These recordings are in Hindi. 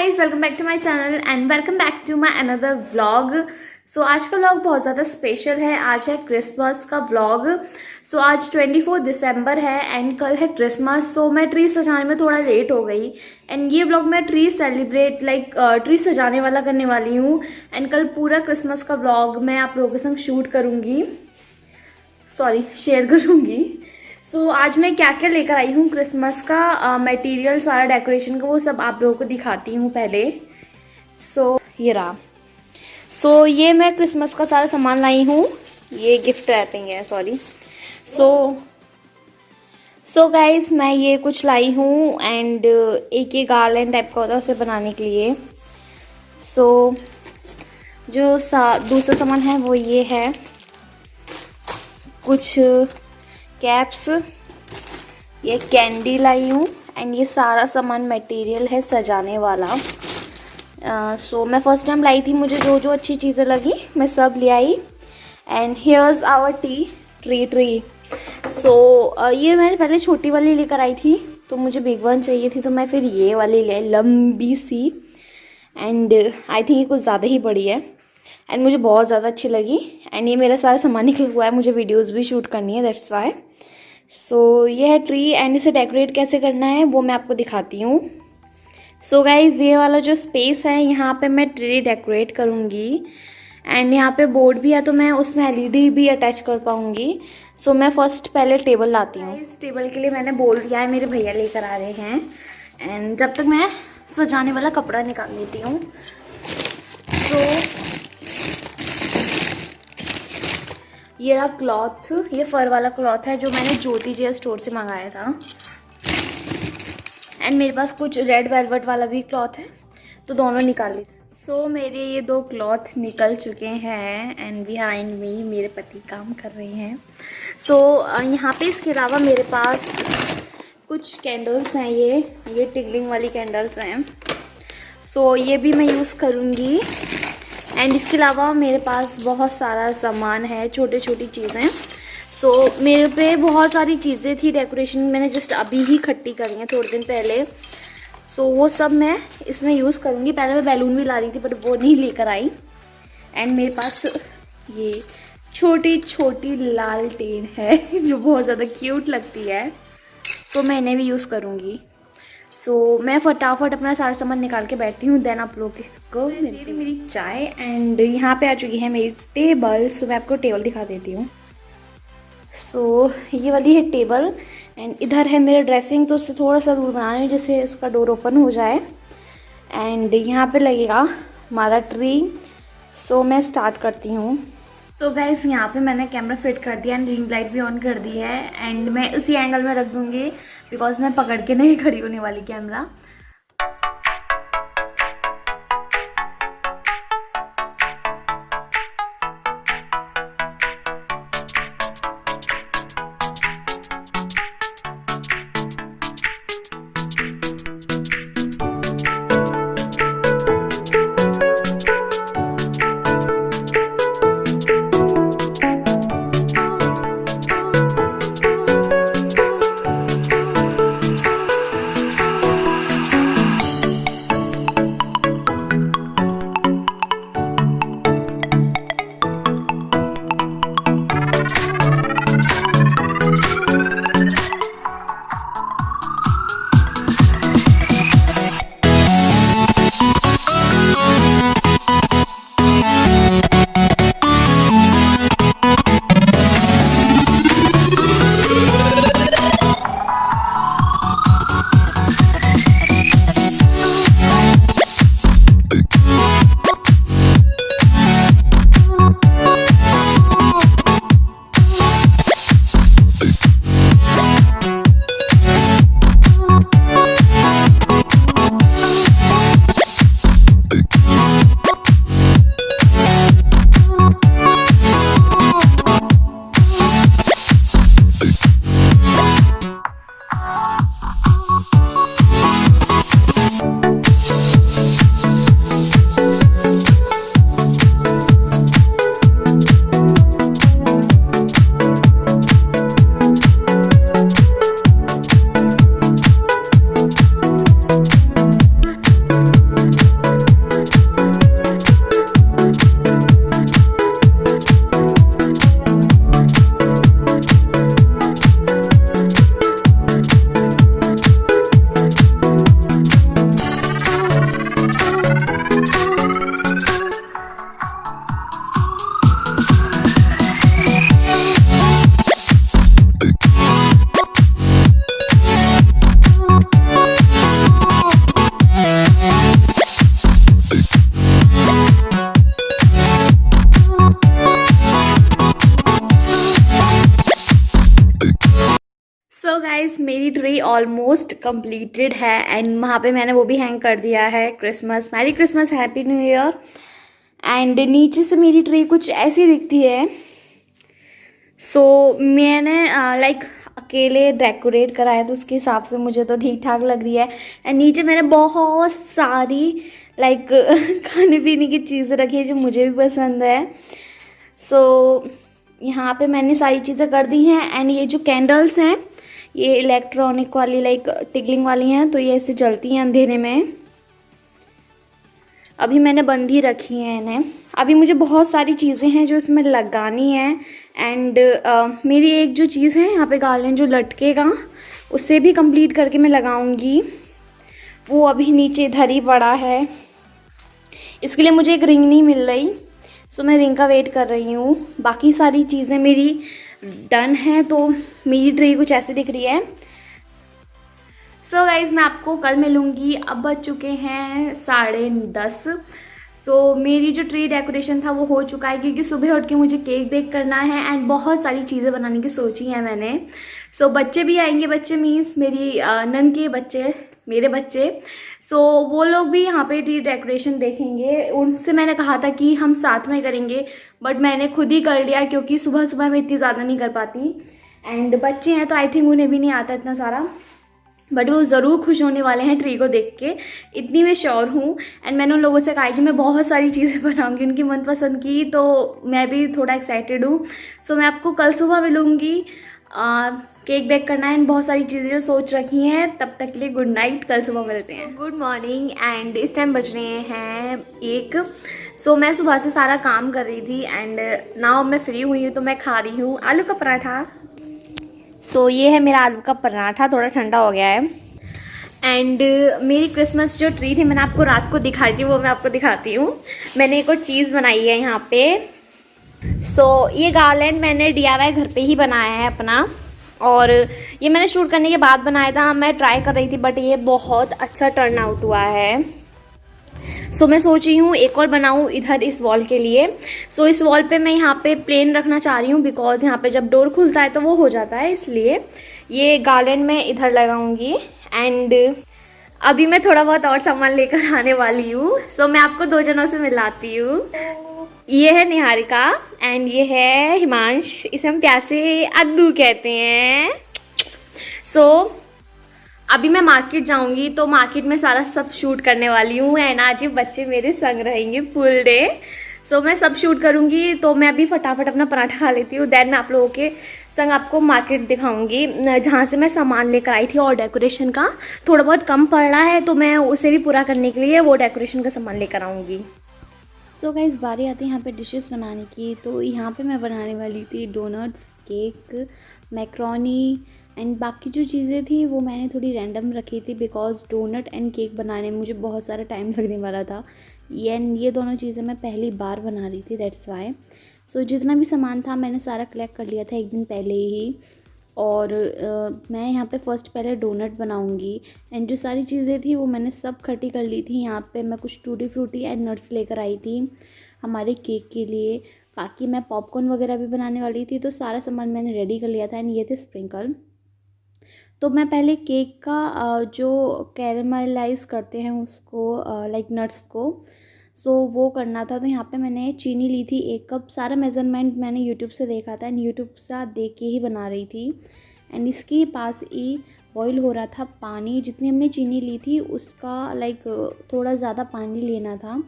Guys, welcome back to my channel and welcome back to my another vlog. So आज का व्लॉग बहुत ज़्यादा स्पेशल है। आज है क्रिसमस का व्लॉग। सो आज 24 दिसंबर है एंड कल है क्रिसमस। तो मैं ट्री सजाने में थोड़ा लेट हो गई एंड ये व्लॉग मैं ट्री सेलिब्रेट ट्री सजाने वाला करने वाली हूँ। एंड कल पूरा क्रिसमस का व्लॉग मैं आप लोगों के संग शूट करूँगी, शेयर करूँगी। सो आज मैं क्या क्या लेकर आई हूँ क्रिसमस का मटेरियल, सारा डेकोरेशन का, वो सब आप लोगों को दिखाती हूँ पहले। ये रहा। ये मैं क्रिसमस का सारा सामान लाई हूँ। ये गिफ्ट रैपिंग है, सॉरी। गाइज मैं ये कुछ लाई हूँ एंड एक ये गार्लैंड टाइप का होता है उसे बनाने के लिए। जो दूसरा सामान है वो ये है, कुछ कैप्स, ये कैंडी लाई हूँ एंड ये सारा सामान मटेरियल है सजाने वाला। मैं फर्स्ट टाइम लाई थी, मुझे जो जो अच्छी चीज़ें लगी मैं सब ले आई। And here's our tree. ये मैंने पहले छोटी वाली लेकर आई थी, तो मुझे बिग वन चाहिए थी, तो मैं फिर ये वाली ले, लंबी सी। एंड आई थिंक ये कुछ ज़्यादा ही बड़ी है एंड मुझे बहुत ज़्यादा अच्छी लगी। एंड ये मेरा सारा सामान निकल हुआ है, मुझे वीडियोस भी शूट करनी है, दैट्स वाई। ये है ट्री एंड इसे डेकोरेट कैसे करना है वो मैं आपको दिखाती हूँ। गाइज ये वाला जो स्पेस है यहाँ पे मैं ट्री डेकोरेट करूँगी एंड यहाँ पे बोर्ड भी है, तो मैं उसमें एलईडी भी अटैच कर पाऊँगी। मैं फर्स्ट पहले टेबल लाती हूँ। इस टेबल के लिए मैंने बोल दिया है, मेरे भैया लेकर आ रहे हैं। एंड जब तक मैं सजाने वाला कपड़ा निकाल लेती हूँ। ये रहा क्लॉथ, ये फर वाला क्लॉथ है जो मैंने ज्योति जी स्टोर से मंगाया था। एंड मेरे पास कुछ रेड वेलवेट वाला भी क्लॉथ है, तो दोनों निकाल ली। मेरे ये दो क्लॉथ निकल चुके हैं एंड बिहाइंड मी मेरे पति काम कर रहे हैं। यहाँ पे इसके अलावा मेरे पास कुछ कैंडल्स हैं, ये टिगलिंग वाली कैंडल्स हैं। ये भी मैं यूज़ करूँगी। एंड इसके अलावा मेरे पास बहुत सारा सामान है, छोटी छोटी चीज़ें। मेरे पे बहुत सारी चीज़ें थी डेकोरेशन, मैंने जस्ट अभी ही इकट्ठी करी हैं थोड़े दिन पहले। वो सब मैं इसमें यूज़ करूँगी। पहले मैं बैलून भी ला रही थी बट वो नहीं लेकर आई। एंड मेरे पास ये छोटी छोटी लालटेन है जो बहुत ज़्यादा क्यूट लगती है, मैं इन्हें भी यूज़ करूँगी। मैं फटाफट अपना सारा सामान निकाल के बैठती हूँ, देन आप लोग को मिलती मेरी चाय। एंड यहाँ पे आ चुकी है मेरी टेबल। मैं आपको टेबल दिखा देती हूँ। ये वाली है टेबल एंड इधर है मेरा ड्रेसिंग, तो उससे थोड़ा सा दूर बनाना है जिससे उसका डोर ओपन हो जाए। एंड यहाँ पे लगेगा हमारा ट्री। मैं स्टार्ट करती हूँ। गाइस यहाँ पे मैंने कैमरा फिट कर दिया एंड रिंग लाइट भी ऑन कर दी है एंड मैं उसी एंगल में रख दूँगी बिकॉज मैं पकड़ के नहीं खड़ी होने वाली कैमरा। गाइस मेरी ट्री ऑलमोस्ट कंप्लीटेड है एंड वहाँ पे मैंने वो भी हैंग कर दिया है Christmas, merry Christmas, happy new year. And नीचे से मेरी ट्री कुछ ऐसी दिखती है। सो मैंने लाइक अकेले डेकोरेट करा है तो उसके हिसाब से मुझे तो ठीक ठाक लग रही है। एंड नीचे मैंने बहुत सारी लाइक खाने पीने की चीज़ें रखी है जो मुझे भी पसंद है। सो यहाँ पे मैंने सारी चीज़ें कर दी हैं। एंड ये जो कैंडल्स हैं ये इलेक्ट्रॉनिक वाली लाइक टिकलिंग वाली हैं, तो ये ऐसे जलती हैं अंधेरे में। अभी मैंने बंद ही रखी है इन्हें। अभी मुझे बहुत सारी चीज़ें हैं जो इसमें लगानी है। एंड मेरी एक जो चीज़ है यहाँ पे गार्लैंड जो लटकेगा उसे भी कंप्लीट करके मैं लगाऊंगी। वो अभी नीचे इधर ही पड़ा है, इसके लिए मुझे एक रिंग नहीं मिल रही, सो मैं रिंग का वेट कर रही हूँ। बाकी सारी चीज़ें मेरी डन हैं, तो मेरी ट्री कुछ ऐसे दिख रही है। सो गाइज़ मैं आपको कल मिलूँगी। अब बज चुके हैं 10:30। सो मेरी जो ट्री डेकोरेशन था वो हो चुका है, क्योंकि सुबह उठ के मुझे केक बेक करना है एंड बहुत सारी चीज़ें बनाने की सोची है मैंने। सो बच्चे भी आएंगे, बच्चे मीन्स मेरी नन के बच्चे, मेरे बच्चे। सो वो लोग भी यहाँ पे ट्री डेकोरेशन देखेंगे। उनसे मैंने कहा था कि हम साथ में करेंगे, बट मैंने खुद ही कर लिया क्योंकि सुबह सुबह मैं इतनी ज़्यादा नहीं कर पाती। एंड बच्चे हैं तो आई थिंक उन्हें भी नहीं आता इतना सारा, बट वो ज़रूर खुश होने वाले हैं ट्री को देख के, इतनी मैं श्योर हूँ। एंड मैंने उन लोगों से कहा कि मैं बहुत सारी चीज़ें बनाऊंगी उनकी मनपसंद की, तो मैं भी थोड़ा एक्साइटेड हूँ। सो मैं आपको कल सुबह मिलूँगी। केक बेक करना है एंड बहुत सारी चीज़ें जो सोच रखी हैं। तब तक के लिए गुड नाइट, कल सुबह मिलते हैं। गुड मॉर्निंग एंड इस टाइम बज रहे हैं 1। सो मैं सुबह से सारा काम कर रही थी एंड नाउ मैं फ्री हुई हूँ, तो मैं खा रही हूँ आलू का पराठा। सो ये है मेरा आलू का पराठा, थोड़ा ठंडा हो गया है। एंड मेरी क्रिसमस जो ट्री थी मैंने आपको रात को दिखाई थी, वो मैं आपको दिखाती हूँ। मैंने एक और चीज़ बनाई है यहाँ पे। सो ये गार्लैंड मैंने DIY घर पे ही बनाया है अपना, और ये मैंने शूट करने के बाद बनाया था। मैं ट्राई कर रही थी बट ये बहुत अच्छा टर्न आउट हुआ है। सो मैं सोच रही हूँ एक और बनाऊँ इधर इस वॉल के लिए। सो इस वॉल पे मैं यहाँ पे प्लेन रखना चाह रही हूँ, बिकॉज यहाँ पे जब डोर खुलता है तो वो हो जाता है, इसलिए ये गार्डन में इधर लगाऊंगी। एंड अभी मैं थोड़ा बहुत और सामान लेकर आने वाली हूँ। सो मैं आपको 2 जनों से मिलाती हूँ। ये है निहारिका एंड ये है हिमांश, इसे हम प्यार से अद्दू कहते हैं। सो अभी मैं मार्केट जाऊंगी, तो मार्केट में सारा सब शूट करने वाली हूँ एंड आज ये बच्चे मेरे संग रहेंगे फुल डे। सो मैं सब शूट करूँगी, तो मैं अभी फटाफट अपना पराठा खा लेती हूँ, देन मैं आप लोगों के संग आपको मार्केट दिखाऊंगी जहाँ से मैं सामान लेकर आई थी। और डेकोरेशन का थोड़ा बहुत कम पड़ रहा है, तो मैं उसे भी पूरा करने के लिए वो डेकोरेशन का सामान लेकर आऊँगी। सो गाइस बारी आती है यहाँ पे डिशेस बनाने की। तो यहाँ पे मैं बनाने वाली थी डोनट्स, केक, मैक्रोनी एंड बाकी जो चीज़ें थी वो मैंने थोड़ी रैंडम रखी थी, बिकॉज डोनट एंड केक बनाने में मुझे बहुत सारा टाइम लगने वाला था। ये दोनों चीज़ें मैं पहली बार बना रही थी, दैट्स वाई। सो जितना भी सामान था मैंने सारा कलेक्ट कर लिया था एक दिन पहले ही। और मैं यहाँ पे फर्स्ट पहले डोनट बनाऊँगी एंड जो सारी चीज़ें थी वो मैंने सब इकट्ठी कर ली थी। यहाँ पे मैं कुछ टूटी फ्रूटी एंड नट्स लेकर आई थी हमारे केक के लिए। बाकी मैं पॉपकॉर्न वगैरह भी बनाने वाली थी, तो सारा सामान मैंने रेडी कर लिया था। एंड ये थे स्प्रिंकल। तो मैं पहले केक का जो कैरमलाइज़ करते हैं उसको लाइक नट्स को, सो वो करना था। तो यहाँ पे मैंने चीनी ली थी 1 कप। सारा मेज़रमेंट मैंने यूट्यूब से देखा था एंड यूट्यूब से देख के ही बना रही थी। एंड इसके पास ही बॉईल हो रहा था पानी। जितनी हमने चीनी ली थी उसका लाइक थोड़ा ज़्यादा पानी लेना था।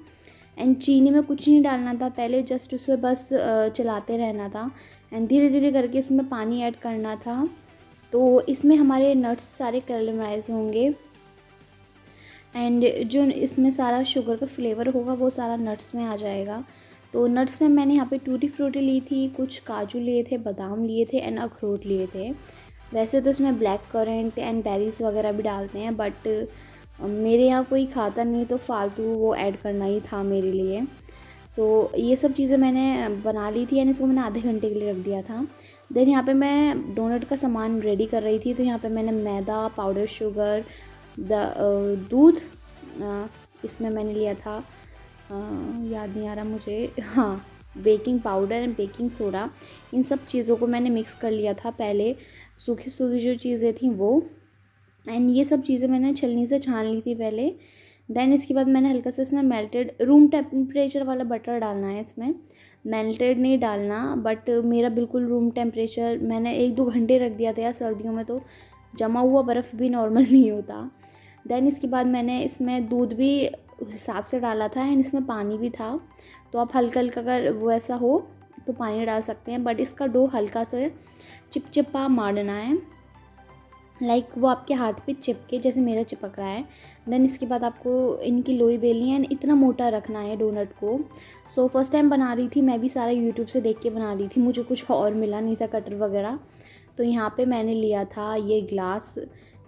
एंड चीनी में कुछ नहीं डालना था पहले, जस्ट उसे बस चलाते रहना था एंड धीरे धीरे करके इसमें पानी ऐड करना था। तो इसमें हमारे नट्स सारे कैरमलाइज होंगे एंड जो इसमें सारा शुगर का फ्लेवर होगा वो सारा नट्स में आ जाएगा। तो नट्स में मैंने यहाँ पे टूटी फ्रूटी ली थी, कुछ काजू लिए थे, बादाम लिए थे एंड अखरोट लिए थे। वैसे तो इसमें ब्लैक करेंट एंड बेरीज वगैरह भी डालते हैं, बट मेरे यहाँ कोई खाता नहीं तो फालतू वो ऐड करना ही था मेरे लिए। सो ये सब चीज़ें मैंने बना ली थी एंड इसको मैंने आधे घंटे के लिए रख दिया था। देन यहाँ पे मैं डोनट का सामान रेडी कर रही थी। तो यहाँ पे मैंने मैदा, पाउडर शुगर, दूध, इसमें मैंने लिया था याद नहीं आ रहा मुझे, हाँ baking powder and baking soda, इन सब चीज़ों को मैंने मिक्स कर लिया था पहले, सूखी सूखी जो चीज़ें थी वो, एंड ये सब चीज़ें मैंने छलनी से छान ली थी पहले। देन इसके बाद मैंने हल्का सा इसमें मेल्टेड रूम टेम्परेचर वाला बटर डालना है इसमें, मेल्टेड नहीं डालना, बट मेरा बिल्कुल रूम टेम्परेचर, मैंने 1-2 घंटे रख दिया था यार, सर्दियों में तो जमा हुआ बर्फ़ भी नॉर्मल नहीं होता। देन इसके बाद मैंने इसमें दूध भी उस हिसाब से डाला था एंड इसमें पानी भी था, तो आप हल्का हल्का अगर वो ऐसा हो तो पानी डाल सकते हैं, बट इसका डो हल्का सा चिपचिपा मारना है, लाइक वो आपके हाथ पे चिपके जैसे मेरा चिपक रहा है। देन इसके बाद आपको इनकी लोई बेलनी है एंड इतना मोटा रखना है डोनट को। सो फर्स्ट टाइम बना रही थी मैं भी, सारा यूट्यूब से देख के बना रही थी, मुझे कुछ और मिला नहीं था कटर वगैरह। तो यहाँ पे मैंने लिया था ये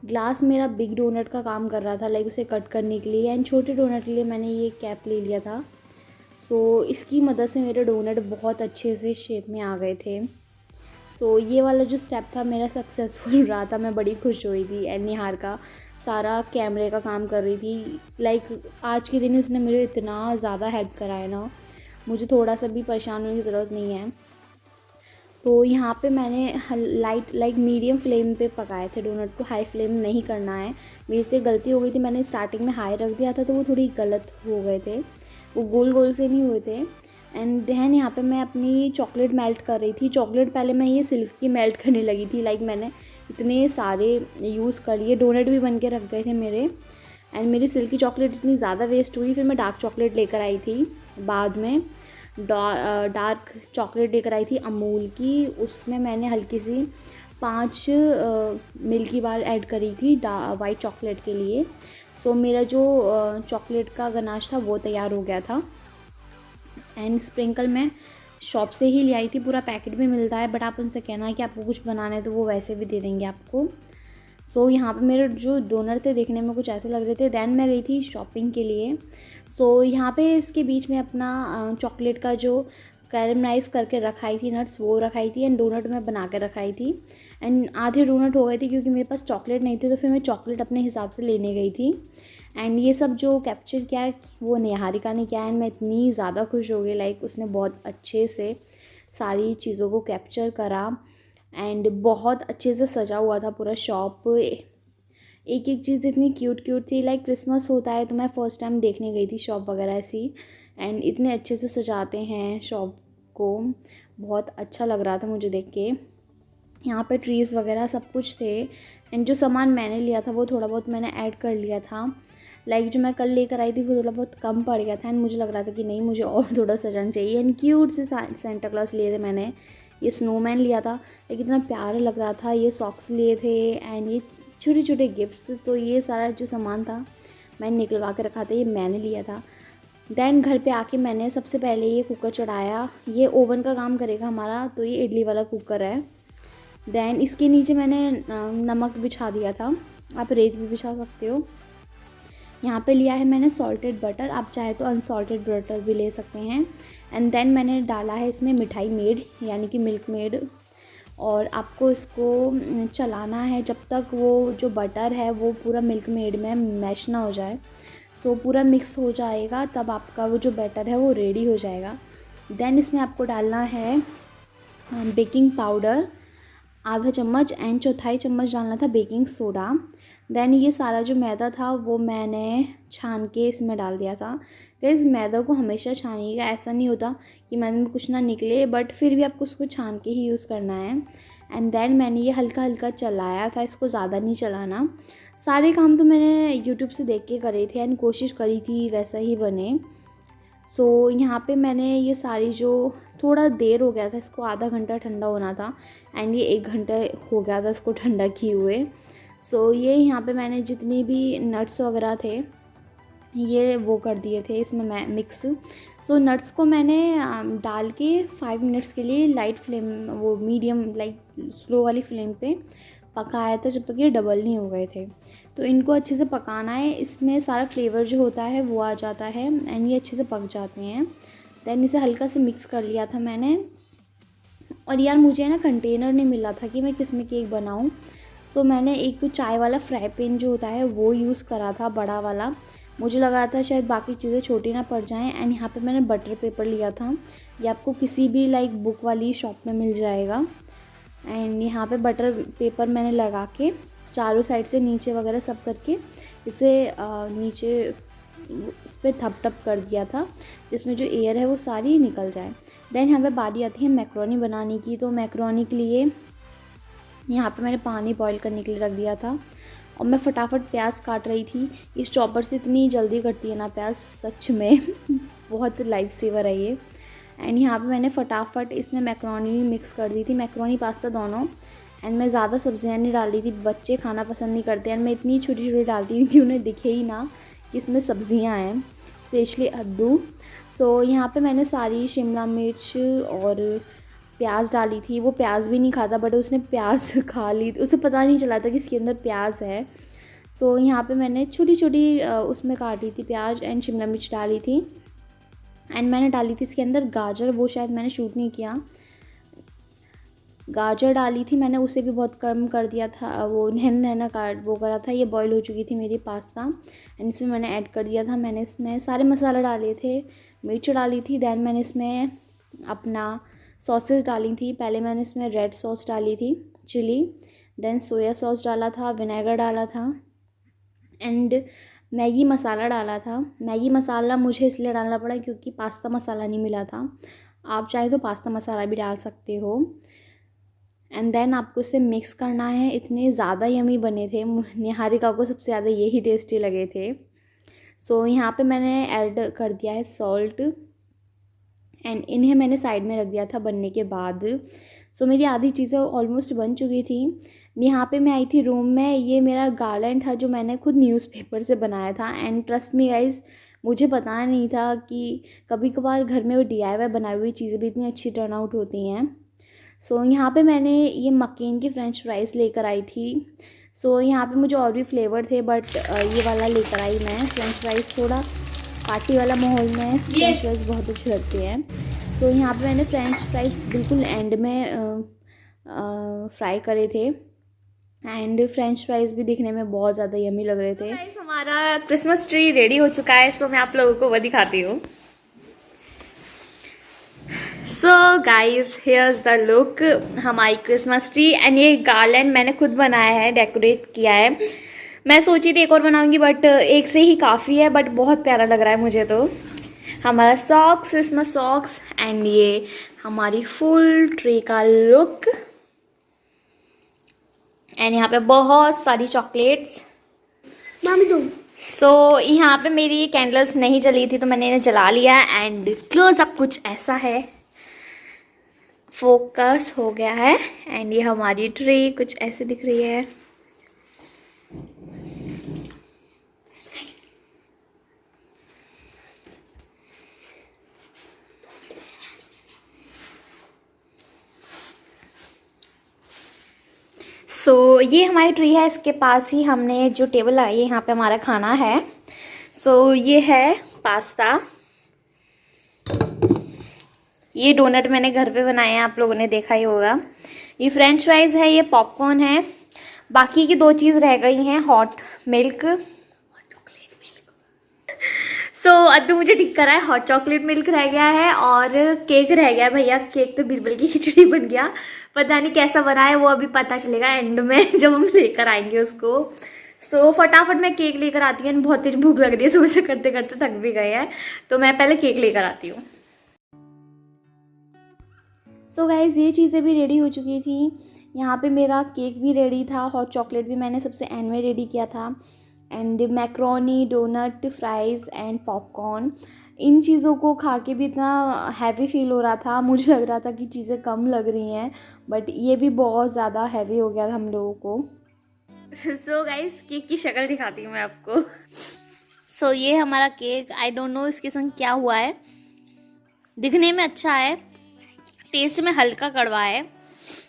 ग्लास मेरा बिग डोनट का काम कर रहा था, लाइक उसे कट करने के लिए, एंड छोटे डोनट के लिए मैंने ये कैप ले लिया था। सो इसकी मदद से मेरे डोनट बहुत अच्छे से शेप में आ गए थे। सो ये वाला जो स्टेप था मेरा सक्सेसफुल रहा था, मैं बड़ी खुश हुई थी। एंड निहार का सारा कैमरे का काम कर रही थी, लाइक आज के दिन इसने मेरे इतना ज़्यादा हेल्प करा है ना, मुझे थोड़ा सा भी परेशान होने की ज़रूरत नहीं है। तो यहाँ पे मैंने लाइक मीडियम फ्लेम पे पकाए थे डोनट को, हाई फ्लेम नहीं करना है। मेरे से गलती हो गई थी, मैंने स्टार्टिंग में हाई रख दिया था तो वो थोड़ी गलत हो गए थे, वो गोल गोल से नहीं हुए थे। एंड देन यहाँ पे मैं अपनी चॉकलेट मेल्ट कर रही थी। चॉकलेट पहले मैं ये सिल्क की मेल्ट करने लगी थी, लाइक मैंने इतने सारे यूज़ कर लिए, डोनट भी बन के रख गए थे मेरे। एंड मेरी सिल्क की चॉकलेट इतनी ज़्यादा वेस्ट हुई, फिर मैं डार्क चॉकलेट लेकर आई थी बाद में, डार्क चॉकलेट लेकर आई थी अमूल की। उसमें मैंने हल्की सी 5 मिल्की बार ऐड करी थी वाइट चॉकलेट के लिए। सो मेरा जो चॉकलेट का गनाश था वो तैयार हो गया था। एंड स्प्रिंकल मैं शॉप से ही ले आई थी, पूरा पैकेट भी मिलता है, बट आप उनसे कहना है कि आपको कुछ बनाना है तो वो वैसे भी दे देंगे आपको। सो यहाँ पे मेरे जो डोनर थे देखने में कुछ ऐसे लग रहे थे। देन मैं गई थी शॉपिंग के लिए। सो यहाँ पे इसके बीच में अपना चॉकलेट का जो कैरमलाइज़ करके रखाई थी नट्स वो रखाई थी, एंड डोनट मैं बना के रखाई थी। एंड आधे डोनट हो गए थे क्योंकि मेरे पास चॉकलेट नहीं थी, तो फिर मैं चॉकलेट अपने हिसाब से लेने गई थी। एंड ये सब जो कैप्चर किया है वो निहारिका ने किया, एंड मैं इतनी ज़्यादा खुश हो गई, लाइक उसने बहुत अच्छे से सारी चीज़ों को कैप्चर करा एंड बहुत अच्छे से सजा हुआ था पूरा शॉप। एक एक चीज़ इतनी क्यूट क्यूट थी, लाइक क्रिसमस होता है तो मैं फ़र्स्ट टाइम देखने गई थी शॉप वगैरह ऐसी, एंड इतने अच्छे से सजाते हैं शॉप को, बहुत अच्छा लग रहा था मुझे देख के। यहाँ पे ट्रीज़ वगैरह सब कुछ थे, एंड जो सामान मैंने लिया था वो थोड़ा बहुत मैंने ऐड कर लिया था, लाइक जो मैं कल लेकर आई थी वो थोड़ा बहुत कम पड़ गया था, एंड मुझे लग रहा था कि नहीं मुझे और थोड़ा सजाना चाहिए। एंड क्यूट से सेंटा क्लॉज लिए थे मैंने, ये स्नोमैन लिया था, लेकिन इतना प्यारा लग रहा था, ये सॉक्स लिए थे एंड ये छोटे छोटे गिफ्ट्स। तो ये सारा जो सामान था मैंने निकलवा के रखा था, ये मैंने लिया था। देन घर पे आके मैंने सबसे पहले ये कुकर चढ़ाया, ये ओवन का काम करेगा हमारा, तो ये इडली वाला कुकर है। देन इसके नीचे मैंने नमक बिछा दिया था, आप रेत भी बिछा सकते हो। यहाँ पे लिया है मैंने सॉल्टेड बटर, आप चाहे तो अनसॉल्टेड बटर भी ले सकते हैं। एंड देन मैंने डाला है इसमें मिठाई मेड यानी कि मिल्क मेड, और आपको इसको चलाना है जब तक वो जो बटर है वो पूरा मिल्क मेड में मैश ना हो जाए। सो पूरा मिक्स हो जाएगा तब आपका वो जो बैटर है वो रेडी हो जाएगा। देन इसमें आपको डालना है बेकिंग पाउडर आधा चम्मच एंड चौथाई चम्मच डालना था बेकिंग सोडा। देन ये सारा जो मैदा था वो मैंने छान के इसमें डाल दिया था। गाइस मैदा को हमेशा छानिएगा, ऐसा नहीं होता कि मैदे में कुछ ना निकले, बट फिर भी आपको उसको छान के ही यूज़ करना है। एंड देन मैंने ये हल्का हल्का चलाया था, इसको ज़्यादा नहीं चलाना। सारे काम तो मैंने यूट्यूब से देख के करे थे एंड कोशिश करी थी वैसा ही बने। सो यहाँ पे मैंने ये सारी जो थोड़ा देर हो गया था, इसको आधा घंटा ठंडा होना था एंड ये 1 घंटा हो गया था इसको ठंडा किए हुए। सो ये यहाँ पे मैंने जितने भी नट्स वगैरह थे ये वो कर दिए थे इसमें मैं मिक्स। सो नट्स को मैंने डाल के 5 मिनट्स के लिए लाइट फ्लेम वो मीडियम लाइक स्लो वाली फ्लेम पे पकाया था जब तक ये डबल नहीं हो गए थे। तो इनको अच्छे से पकाना है, इसमें सारा फ्लेवर जो होता है वो आ जाता है एंड ये अच्छे से पक जाते हैं। देन इसे हल्का से मिक्स कर लिया था मैंने। और यार मुझे ना कंटेनर नहीं मिला था कि मैं किस में केक बनाऊं। सो मैंने एक चाय वाला फ्राई पैन जो होता है वो यूज़ करा था, बड़ा वाला। मुझे लगा था शायद बाकी चीज़ें छोटी ना पड़ जाएं। एंड यहाँ पे मैंने बटर पेपर लिया था, ये आपको किसी भी लाइक बुक वाली शॉप में मिल जाएगा। एंड यहाँ पे बटर पेपर मैंने लगा के चारों साइड से नीचे वगैरह सब करके इसे नीचे इस पर थप थप कर दिया था, जिसमें जो एयर है वो सारी निकल जाए। देन यहाँ पे बारी आती है मैक्रोनी बनाने की। तो मैक्रोनी के लिए यहाँ पे मैंने पानी बॉईल करने के लिए रख दिया था और मैं फटाफट प्याज काट रही थी। इस चॉपर से इतनी जल्दी कटती है ना प्याज, सच में बहुत लाइफ सेवर है ये। एंड यहाँ पे मैंने फटाफट इसमें मैक्रोनी भी मिक्स कर दी थी, मैक्रोनी पास्ता दोनों। एंड मैं ज़्यादा सब्जियाँ नहीं डाल दी थी, बच्चे खाना पसंद नहीं करते हैं। मैं इतनी छोटी छोटी डालती हूँ कि उन्हें दिखे ही ना कि इसमें सब्जियाँ हैं, स्पेशली कद्दू। सो यहाँ पे मैंने सारी शिमला मिर्च और प्याज डाली थी। वो प्याज भी नहीं खाता बट उसने प्याज खा ली, उसे पता नहीं चला था कि इसके अंदर प्याज है। सो यहाँ पे मैंने छोटी छोटी उसमें काटी थी प्याज एंड शिमला मिर्च डाली थी। एंड मैंने डाली थी इसके अंदर गाजर, वो शायद मैंने शूट नहीं किया। गाजर डाली थी मैंने, उसे भी बहुत कम कर दिया था, वो नहना काट वो करा था। ये बॉईल हो चुकी थी मेरी पास्ता एंड इसमें मैंने ऐड कर दिया था। मैंने इसमें सारे मसाले डाले थे, मिर्च डाली थी। दैन मैंने इसमें अपना सॉसेस डाली थी। पहले मैंने इसमें रेड सॉस डाली थी चिली, देन सोया सॉस डाला था, विनेगर डाला था एंड मैगी मसाला डाला था। मैगी मसाला मुझे इसलिए डालना पड़ा क्योंकि पास्ता मसाला नहीं मिला था। आप चाहे तो पास्ता मसाला भी डाल सकते हो। एंड देन आपको इसे मिक्स करना है। इतने ज़्यादा यमी बने थे, निहारिका को सबसे ज़्यादा यही टेस्टी लगे थे। सो यहाँ पे मैंने ऐड कर दिया है सॉल्ट एंड इन्हें मैंने साइड में रख दिया था बनने के बाद। सो मेरी आधी चीज़ें ऑलमोस्ट बन चुकी थी। यहाँ पे मैं आई थी रूम में, ये मेरा गार्लैंड था जो मैंने खुद न्यूज़पेपर से बनाया था। एंड ट्रस्ट मी गाइज, मुझे पता नहीं था कि कभी कभार घर में वो DIY बनाई हुई चीज़ें भी इतनी अच्छी टर्न आउट होती हैं। सो यहाँ पे मैंने ये मक्केन की फ्रेंच फ्राइज़ लेकर आई थी। सो यहाँ पे मुझे और भी फ्लेवर थे बट ये वाला लेकर आई मैं फ्रेंच फ्राइज़। थोड़ा पार्टी वाला माहौल में फ्रेंच फ्राइज़ बहुत अच्छे लगते हैं। सो यहाँ पे मैंने फ्रेंच फ्राइज़ बिल्कुल एंड में फ्राई करे थे एंड फ्रेंच फ्राइज़ भी दिखने में बहुत ज़्यादा यम्मी लग रहे थे। हमारा क्रिसमस ट्री रेडी हो चुका है, सो मैं आप लोगों को वो दिखाती हूँ। So guys here's the look हमारी क्रिसमस ट्री। एंड ये गार्लैंड मैंने खुद बनाया है, डेकोरेट किया है। मैं सोची थी एक और बनाऊंगी बट एक से ही काफ़ी है, बट बहुत प्यारा लग रहा है मुझे तो। हमारा सॉक्स, क्रिसमस सॉक्स एंड ये हमारी फुल ट्री का लुक। एंड यहाँ पे बहुत सारी चॉकलेट्स। सो यहाँ पे मेरी ये कैंडल्स नहीं जली थी तो मैंने इन्हें जला लिया एंड क्लोज अप कुछ ऐसा है, फोकस हो गया है। एंड ये हमारी ट्री कुछ ऐसे दिख रही है। सो ये हमारी ट्री है, इसके पास ही हमने जो टेबल लगाई है यहाँ पे हमारा खाना है। सो ये है पास्ता, ये डोनट मैंने घर पे बनाए हैं, आप लोगों ने देखा ही होगा। ये फ्रेंच फ्राइज़ है, ये पॉपकॉर्न है। बाकी की दो चीज़ रह गई हैं, हॉट मिल्क। सो अद्दू मुझे ठीक करा है, हॉट चॉकलेट मिल्क रह गया है और केक रह गया है। भैया केक तो बीरबल की खिचड़ी बन गया, पता नहीं कैसा बना है, वो अभी पता चलेगा एंड में जब हम लेकर आएंगे उसको। सो फटाफट मैं केक लेकर आती हूँ, बहुत तेज भूख लग रही है, सुबह से करते करते थक भी गए हैं, तो मैं पहले केक लेकर आती हूँ। सो गाइज़ ये चीज़ें भी रेडी हो चुकी थी। यहाँ पे मेरा केक भी रेडी था, हॉट चॉकलेट भी मैंने सबसे एंड में रेडी किया था and macaroni, donut, fries and popcorn. इन चीज़ों को खा के भी इतना हैवी फील हो रहा था, मुझे लग रहा था कि चीज़ें कम लग रही हैं बट ये भी बहुत ज़्यादा हैवी हो गया था हम लोगों को। सो गाइस केक की शक्ल दिखाती हूँ मैं आपको। सो ये हमारा केक, आई डोंट नो इसके संग क्या हुआ है, दिखने में अच्छा है, टेस्ट में हल्का कड़वा है।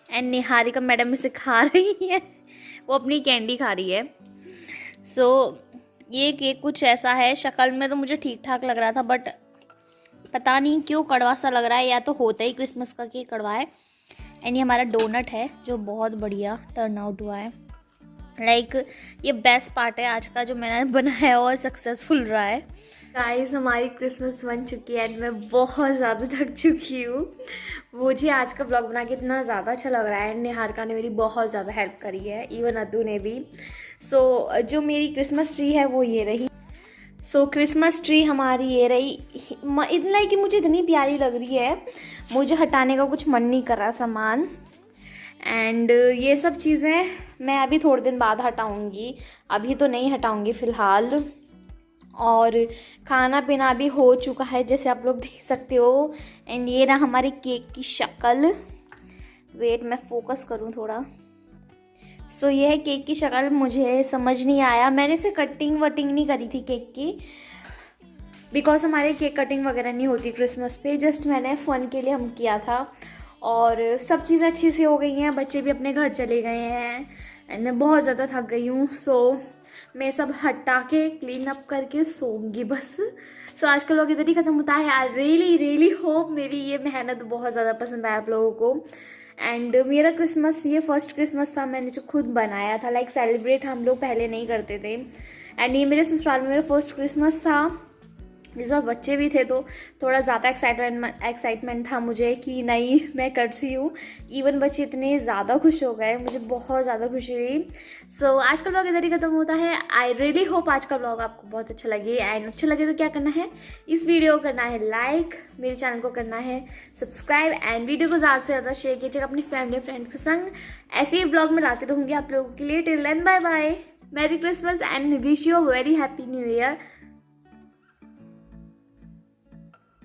एंड निहारिका मैडम इसे खा रही है, वो अपनी कैंडी खा रही है। सो ये केक कुछ ऐसा है, शक्ल में तो मुझे ठीक ठाक लग रहा था बट पता नहीं क्यों कड़वा सा लग रहा है, या तो होता ही क्रिसमस का केक कड़वा है। एंड ये हमारा डोनट है जो बहुत बढ़िया टर्न आउट हुआ है। लाइक ये बेस्ट पार्ट है आज का जो मैंने बनाया और सक्सेसफुल रहा है। गाइस हमारी क्रिसमस बन चुकी है एंड मैं बहुत ज़्यादा थक चुकी हूँ। मुझे आज का ब्लॉग बना के इतना ज़्यादा अच्छा लग रहा है एंड निहारिका ने मेरी बहुत ज़्यादा हेल्प करी है, इवन अद्दू ने भी। सो जो मेरी क्रिसमस ट्री है वो ये रही। सो क्रिसमस ट्री हमारी ये रही। इतना कि मुझे इतनी प्यारी लग रही है, मुझे हटाने का कुछ मन नहीं कर रहा सामान। एंड ये सब चीज़ें मैं अभी थोड़े दिन बाद हटाऊंगी, अभी तो नहीं हटाऊंगी फ़िलहाल। और खाना पीना भी हो चुका है जैसे आप लोग देख सकते हो। एंड ये रहा हमारे केक की शक्ल। वेट मैं फोकस करूँ थोड़ा। सो ये है केक की शक्ल। मुझे समझ नहीं आया, मैंने इसे कटिंग वटिंग नहीं करी थी केक की, बिकॉज हमारे केक कटिंग वगैरह नहीं होती क्रिसमस पे, जस्ट मैंने फ़न के लिए हम किया था। और सब चीज़ें अच्छी सी हो गई हैं, बच्चे भी अपने घर चले गए हैं एंड मैं बहुत ज़्यादा थक गई हूँ। सो मैं सब हटा के क्लीन अप करके सोऊंगी बस। सो आज का व्लॉग इधर ही ख़त्म होता है। आई रियली होप मेरी ये मेहनत बहुत ज़्यादा पसंद आया आप लोगों को। एंड मेरा क्रिसमस ये फर्स्ट क्रिसमस था मैंने जो खुद बनाया था, लाइक सेलिब्रेट हम लोग पहले नहीं करते थे। एंड ये मेरे ससुराल में मेरा फर्स्ट क्रिसमस था, जिस बार बच्चे भी थे तो थोड़ा ज़्यादा एक्साइटमेंट था मुझे कि नहीं मैं करती हूँ। इवन बच्चे इतने ज़्यादा खुश हो गए, मुझे बहुत ज़्यादा खुशी हुई। सो आज का ब्लॉग इधर ही खत्म होता है। आई रियली होप आज का ब्लॉग आपको बहुत अच्छा लगे। एंड अच्छा लगे तो क्या करना है, इस वीडियो को करना है लाइक, मेरे चैनल को करना है सब्सक्राइब एंड वीडियो को ज़्यादा से ज़्यादा शेयर कीजिएगा अपनी फैमिली फ्रेंड्स के संग। ऐसे ही ब्लॉग में लाते रहूँगी आप लोगों के लिए। Till then bye bye, merry Christmas and wish you a very happy new year.